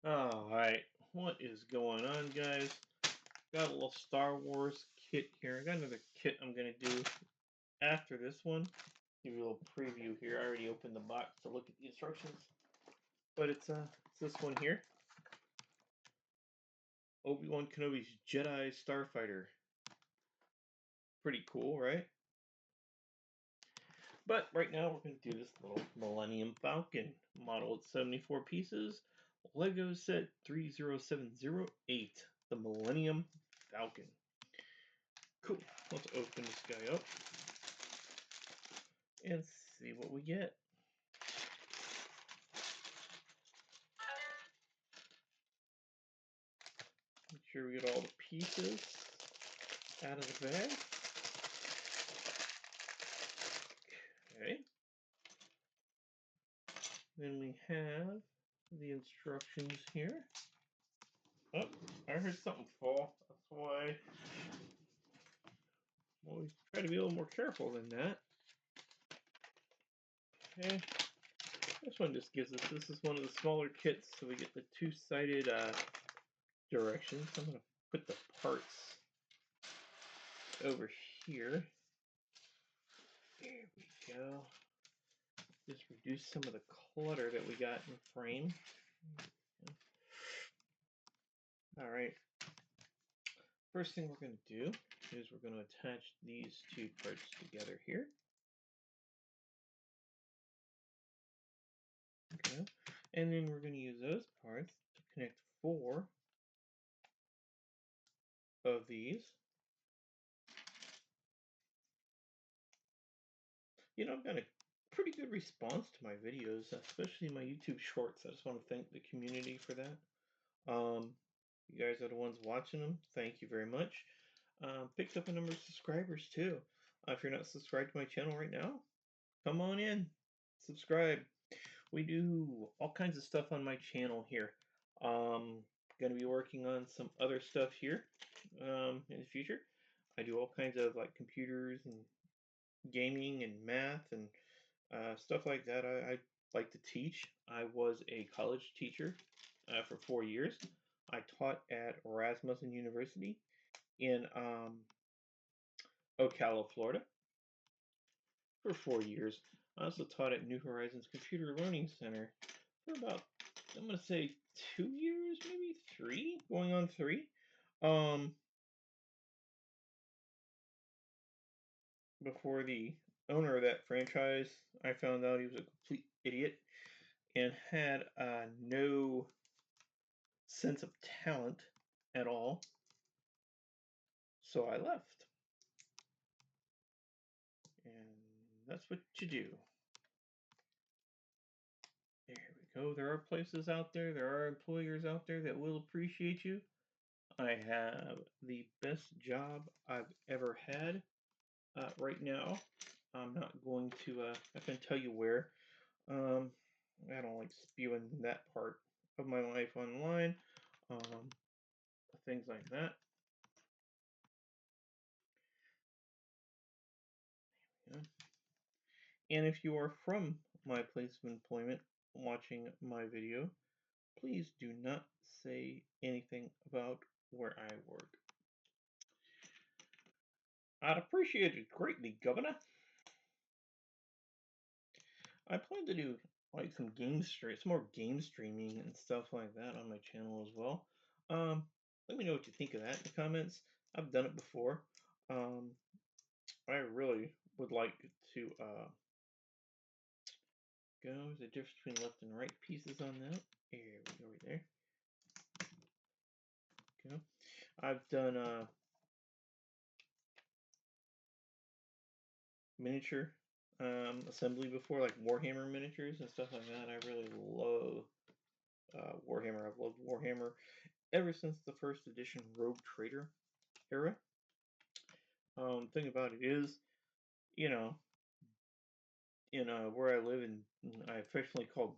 Alright, what is going on, guys? Got a little Star Wars kit here. I got another kit I'm going to do after this one. Give you a little preview here. I already opened the box to look at the instructions. But it's this one here. Obi-Wan Kenobi's Jedi Starfighter. Pretty cool, right? But right now we're going to do this little Millennium Falcon model. It's 74 pieces. Lego set 30708. The Millennium Falcon. Cool. Let's open this guy up and see what we get. Make sure we get all the pieces out of the bag. Okay. Then we have the instructions here. Oh, I heard something fall. That's why I always try to be a little more careful than that. Okay. This one just gives us, this is one of the smaller kits, so we get the two-sided directions. I'm going to put the parts over here. There we go. Just reduce some of the clutter that we got in the frame. Alright. First thing we're going to do is we're going to attach these two parts together here. Okay. And then we're going to use those parts to connect 4 of these. You know, I've got a pretty good response to my videos, especially my YouTube shorts. I just want to thank the community for that. You guys are the ones watching them. Thank you very much. Picked up a number of subscribers too. If you're not subscribed to my channel right now, come on in, subscribe. We do all kinds of stuff on my channel here. Going to be working on some other stuff here in the future. I do all kinds of like computers and gaming and math and stuff like that. I like to teach. I was a college teacher for 4 years. I taught at Rasmussen University in Ocala, Florida for 4 years. I also taught at New Horizons Computer Learning Center for about, I'm going to say 2 years, maybe 3, going on 3. Before the owner of that franchise, I found out he was a complete idiot and had no sense of talent at all. So I left. And that's what you do. There we go. There are places out there, there are employers out there that will appreciate you. I have the best job I've ever had right now. I'm not going to, I can tell you where. I don't like spewing that part of my life online. Things like that. Yeah. And if you are from my place of employment watching my video, please do not say anything about where I work. I'd appreciate it greatly, Governor. I plan to do like some more game streaming and stuff like that on my channel as well. Let me know what you think of that in the comments. I've done it before. I really would like to go. There's a difference between left and right pieces on that. Here we go, right there. Okay. I've done miniature assembly before, like Warhammer miniatures and stuff like that. I really love Warhammer. I've loved Warhammer ever since the first edition Rogue Trader era. Thing about it is, you know, in where I live in, I affectionately called,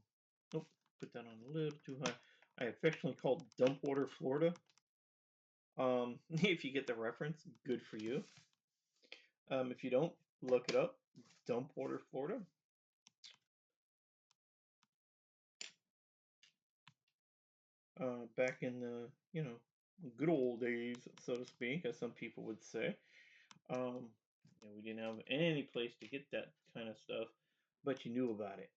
oh, put that on a little too high. I affectionately called Dumpwater, Florida. If you get the reference, good for you. If you don't, look it up. Dumpwater, Florida. back in the, good old days, so to speak, as some people would say. Um, we didn't have any place to get that kind of stuff, but you knew about it.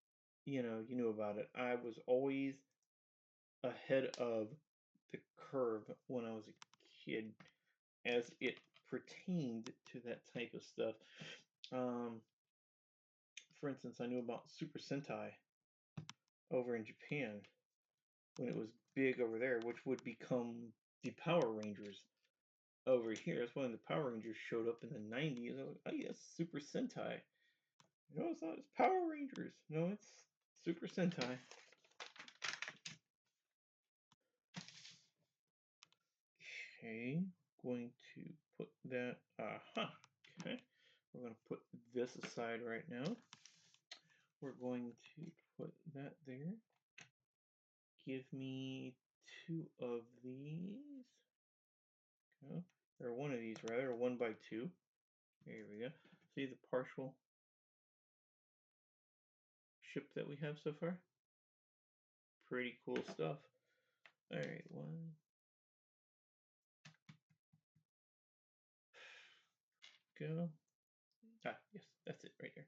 You knew about it. I was always ahead of the curve when I was a kid as it pertained to that type of stuff. Um, for instance, I knew about Super Sentai over in Japan when it was big over there, which would become the Power Rangers over here. That's when the Power Rangers showed up in the 90s. I was like, oh, yes, Super Sentai. No, it's not. It's Power Rangers. No, it's Super Sentai. Okay, going to put that. Okay, we're going to put this aside right now. We're going to put that there. Give me two of these. Okay. Or one of these rather, 1x2. There we go. See the partial ship that we have so far? Pretty cool stuff. Alright, one. Go. Yes, that's it right there.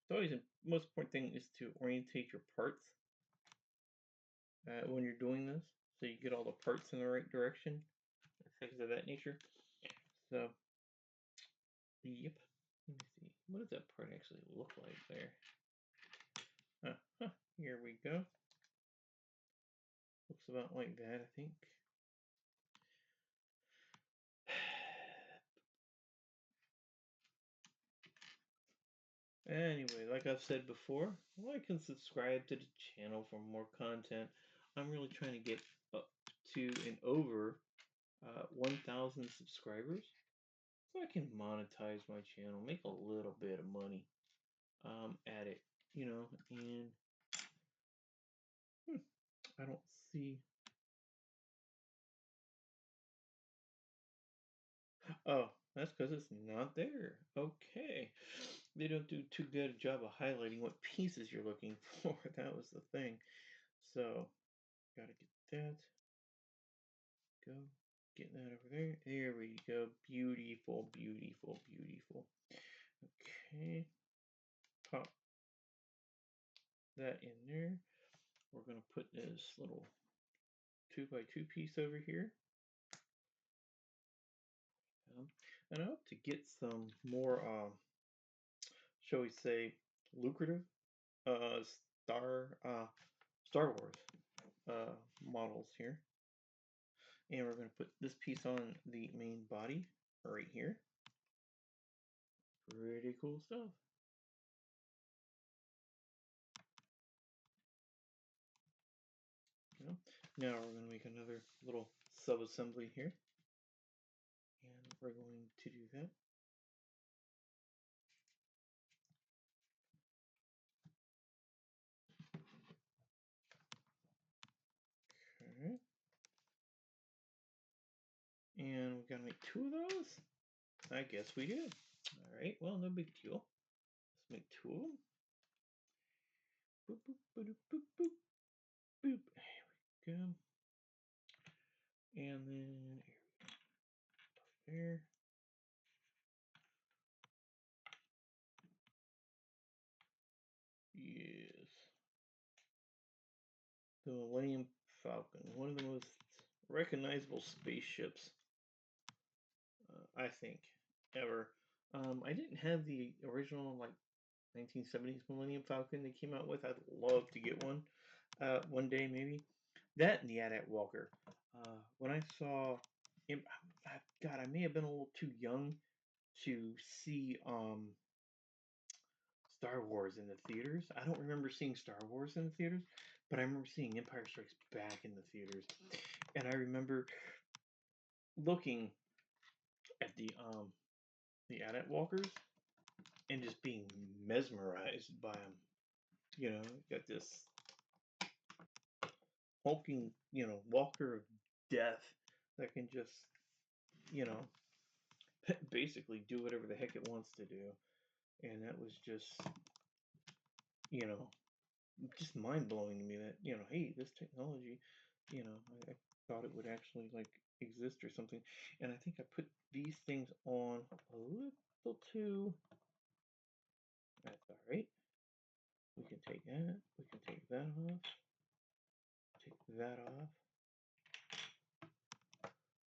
It's always the most important thing is to orientate your parts when you're doing this, so you get all the parts in the right direction, things of that nature. So, yep. Let me see. What does that part actually look like there? Here we go. Looks about like that, I think. Anyway, like I've said before, like and subscribe to the channel for more content. I'm really trying to get up to and over 1,000 subscribers so I can monetize my channel, make a little bit of money at it, and I don't see. Oh, that's because it's not there. Okay. They don't do too good a job of highlighting what pieces you're looking for. That was the thing. So, gotta get that. Go. Get that over there. There we go. Beautiful, beautiful, beautiful. Okay. Pop that in there. We're going to put this little 2x2 piece over here. And I hope to get some more, shall we say, lucrative uh, Star Star Wars models here. And we're going to put this piece on the main body right here. Pretty cool stuff. Now we're going to make another little sub-assembly here. And we're going to do that. Okay. And we gotta make two of those? I guess we do. Alright, well, no big deal. Let's make two of them. Boop, boop, boop, boop, boop, boop. There we go. And then there. Yes. The Millennium Falcon. One of the most recognizable spaceships, I think, ever. I didn't have the original, 1970s Millennium Falcon they came out with. I'd love to get one one day, maybe. That and the AT-AT Walker. When I saw him, God, I may have been a little too young to see Star Wars in the theaters. I don't remember seeing Star Wars in the theaters, but I remember seeing Empire Strikes Back in the theaters. And I remember looking at the AT-AT Walkers and just being mesmerized by them. Got this hulking, walker of death that can just, you know, basically do whatever the heck it wants to do. And that was you know, just mind blowing to me that, hey, this technology you know, I thought it would actually like exist or something. And I think I put these things on a little too. That's all right. We can take that. We can take that off. Take that off.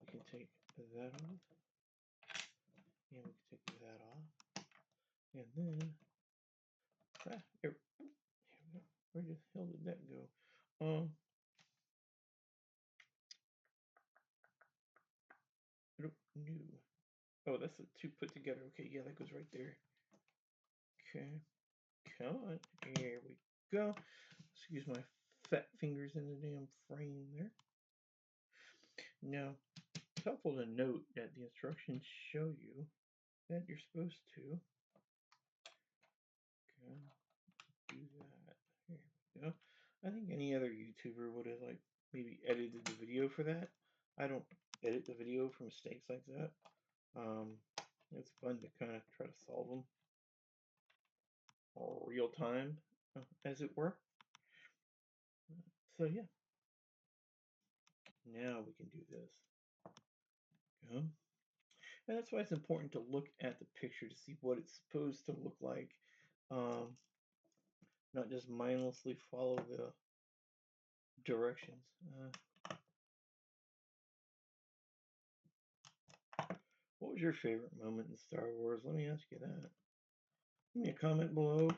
We can take that off. And we can take that off. And then, here we go. Where the hell did that go? I don't know. Oh, that's the two put together. Okay, yeah, that goes right there. Okay, come on. Here we go. Excuse my fat fingers in the damn frame there. Now, it's helpful to note that the instructions show you that you're supposed to do that. Here we go. I think any other YouTuber would have like maybe edited the video for that. I don't edit the video for mistakes like that. It's fun to kind of try to solve them real time, as it were. So yeah, now we can do this. And that's why it's important to look at the picture to see what it's supposed to look like. Um, Not just mindlessly follow the directions. What was your favorite moment in Star Wars? Let me ask you that. Leave me a comment below.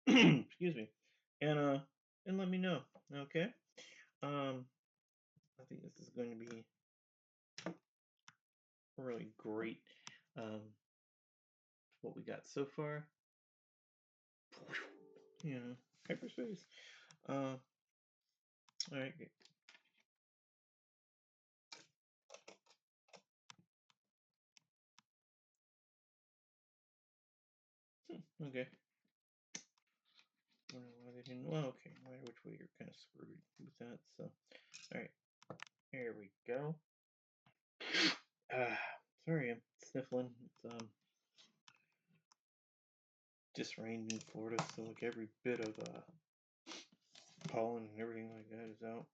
Excuse me, and let me know. Okay. I think this is going to be really great. What we got so far. You know, hyperspace. All right. Okay. I don't know why they didn't. Well, okay. Which way you're kind of screwed with that. So, all right. Here we go. Sorry, I'm sniffling. It's just rained in Florida, so like every bit of pollen and everything like that is out.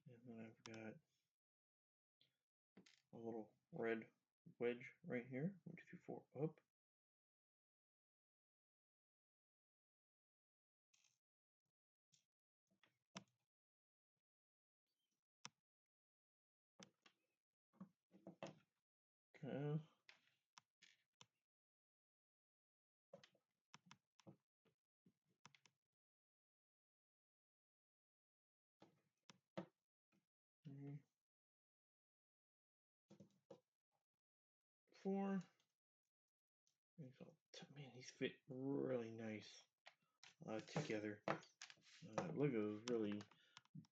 And then I've got a little red wedge right here. 1, 2, 3, 4, up. Okay. 3, 4. Man, these fit really nice together. Lego really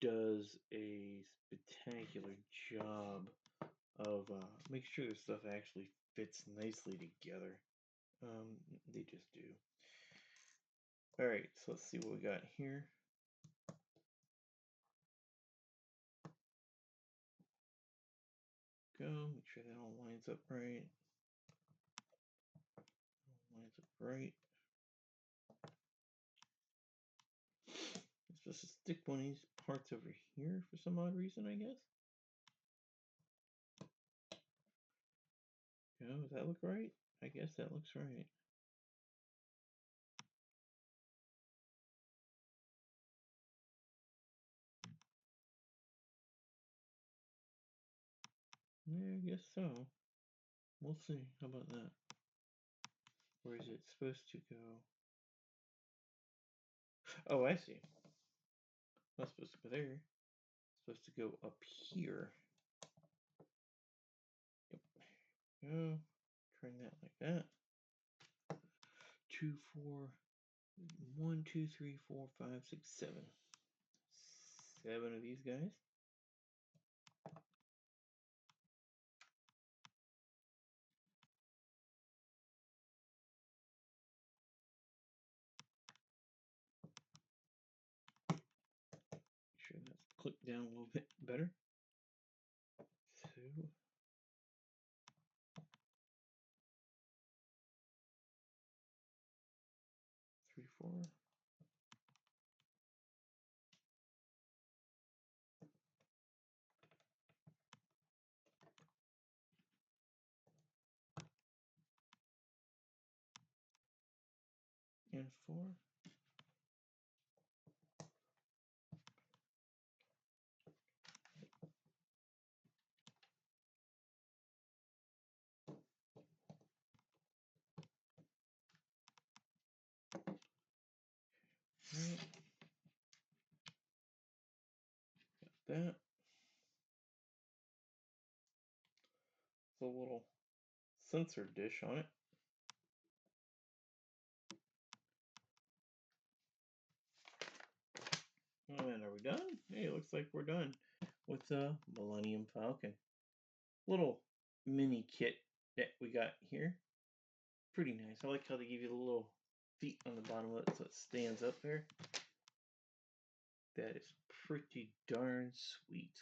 does a spectacular job of making sure this stuff actually fits nicely together. They just do. All right, so let's see what we got here. Go, make sure that all lines up right. Lines up right. It's supposed to stick one of these parts over here for some odd reason, I guess. Go, does that look right? I guess that looks right. Yeah, I guess so. We'll see. How about that? Where is it supposed to go? Oh, I see. Not supposed to go there. It's supposed to go up here. Yep. Go. Turn that like that. 2, 4. 1, 2, 3, 4, 5, 6, 7. 7 of these guys. Make sure that's clicked down a little bit better. 2. 4. And 4. Right. That. It's a little sensor dish on it. And are we done? Hey, it looks like we're done with the Millennium Falcon. Little mini kit that we got here. Pretty nice. I like how they give you the little feet on the bottom of it so it stands up there. That is pretty darn sweet.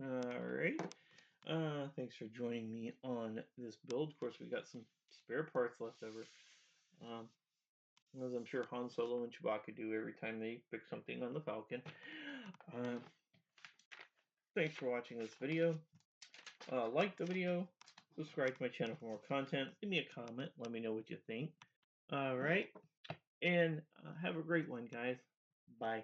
Alright. Thanks for joining me on this build. Of course, we got some spare parts left over. As I'm sure Han Solo and Chewbacca do every time they pick something on the Falcon. Thanks for watching this video. Like the video, subscribe to my channel for more content, leave me a comment, let me know what you think. Alright, and have a great one, guys. Bye.